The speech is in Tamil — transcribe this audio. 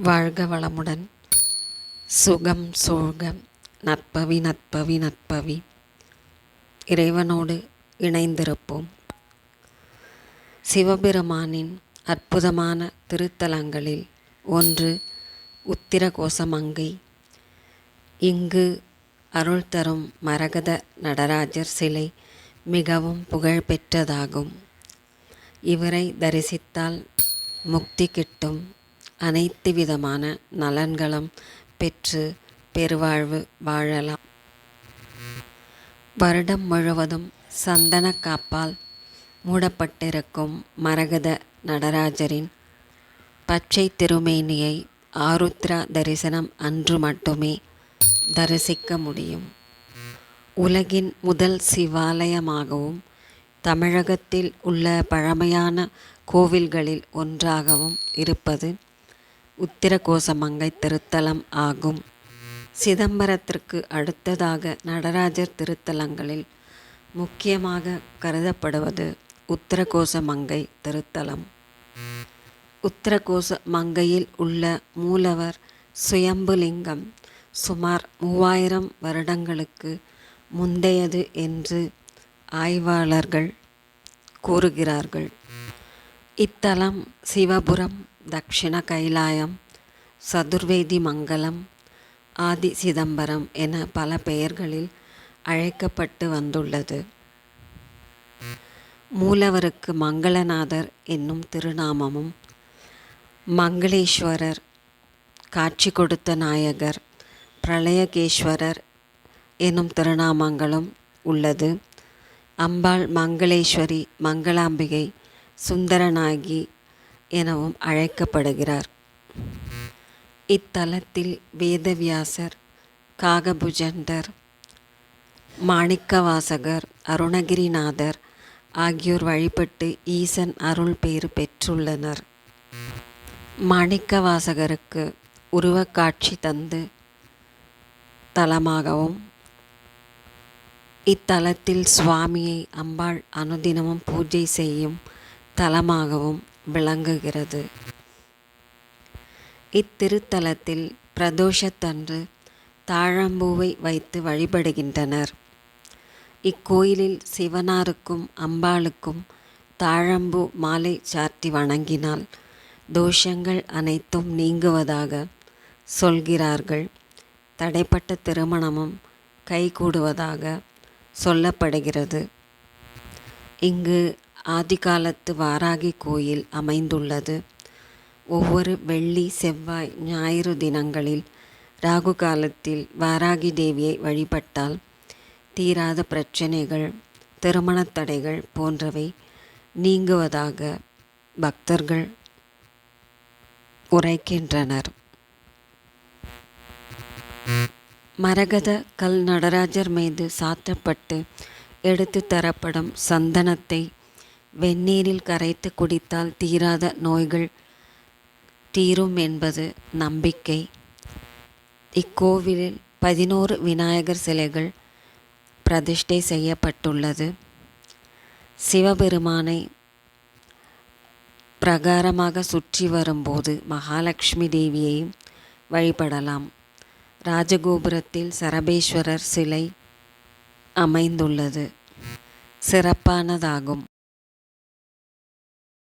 வாழ்க வளமுடன். சுகம் சூழ்க. நற்பவி நற்பவி நற்பவி. இறைவனோடு இணைந்திருப்போம். சிவபெருமானின் அற்புதமான திருத்தலங்களில் ஒன்று உத்திரகோசமங்கை. இங்கு அருள் தரும் மரகத நடராஜர் சிலை மிகவும் புகழ்பெற்றதாகும். இவரை தரிசித்தால் முக்தி கிட்டும். அனைத்து விதமான நலன்களும் பெற்று பெருவாழ்வு வாழலாம். வருடம் முழுவதும் சந்தன காப்பால் மூடப்பட்டிருக்கும் மரகத நடராஜரின் பச்சை திருமேனியை ஆருத்ரா தரிசனம் அன்று மட்டுமே தரிசிக்க முடியும். உலகின் முதல் சிவாலயமாகவும் தமிழகத்தில் உள்ள பழமையான கோவில்களில் ஒன்றாகவும் இருப்பது உத்திரகோசமங்கை திருத்தலம் ஆகும். சிதம்பரத்திற்கு அடுத்ததாக நடராஜர் திருத்தலங்களில் முக்கியமாக கருதப்படுவது உத்திரகோசமங்கை திருத்தலம். உத்திரகோசமங்கையில் உள்ள மூலவர் சுயம்புலிங்கம் சுமார் 3000 வருடங்களுக்கு முந்தையது என்று ஆய்வாளர்கள் கூறுகிறார்கள். இத்தலம் சிவபுரம், தக்ஷிண கைலாயம், சதுர்வேதி மங்கலம், ஆதி சிதம்பரம் என பல பெயர்களில் அழைக்கப்பட்டு வந்துள்ளது. மூலவருக்கு மங்களநாதர் என்னும் திருநாமமும், மங்களேஸ்வரர், காட்சி கொடுத்த நாயகர், பிரளயகேஸ்வரர் என்னும் திருநாமங்களும் உள்ளது. அம்பாள் மங்களேஸ்வரி, மங்களாம்பிகை, சுந்தரநாயகி எனவும் அழைக்கப்படுகிறார். இத்தலத்தில் வேதவியாசர், காகபுஜண்டர், மாணிக்கவாசகர், அருணகிரிநாதர் ஆகியோர் வழிபட்டு ஈசன் அருள் பேறு பெற்றுள்ளனர். மாணிக்கவாசகருக்கு உருவக்காட்சி தந்து தலமாகவும், இத்தலத்தில் சுவாமியை அம்பாள் அனுதினமும் பூஜை செய்யும் தலமாகவும் விளங்குகிறது. இத்திருத்தலத்தில் பிரதோஷத்தன்று தாழம்பூவை வைத்து வழிபடுகின்றனர். இக்கோயிலில் சிவனாருக்கும் அம்பாளுக்கும் தாழம்பூ மாலை சாற்றி வணங்கினால் தோஷங்கள் அனைத்தும் நீங்குவதாக சொல்கிறார்கள். தடைப்பட்ட திருமணமும் கைகூடுவதாக சொல்லப்படுகிறது. இங்கு ஆதிகாலத்து வாராகி கோயில் அமைந்துள்ளது. ஒவ்வொரு வெள்ளி, செவ்வாய், ஞாயிறு தினங்களில் ராகு காலத்தில் வாராகி தேவியை வழிபட்டால் தீராத பிரச்சனைகள், திருமணத் தடைகள் போன்றவை நீங்குவதாக பக்தர்கள் உரைக்கின்றனர். மரகத கல் நடராஜர் மீது சாத்தப்பட்டு எடுத்து தரப்படும் சந்தனத்தை வெந்நீரில் கரைத்து குடித்தால் தீராத நோய்கள் தீரும் என்பது நம்பிக்கை. இக்கோவிலில் 11 விநாயகர் சிலைகள் பிரதிஷ்டை செய்யப்பட்டுள்ளது. சிவபெருமானை பிரகாரமாக சுற்றி வரும்போது மகாலட்சுமி தேவியையும் வழிபடலாம். ராஜகோபுரத்தில் சரபேஸ்வரர் சிலை அமைந்துள்ளது. சிறப்பானதாகும்.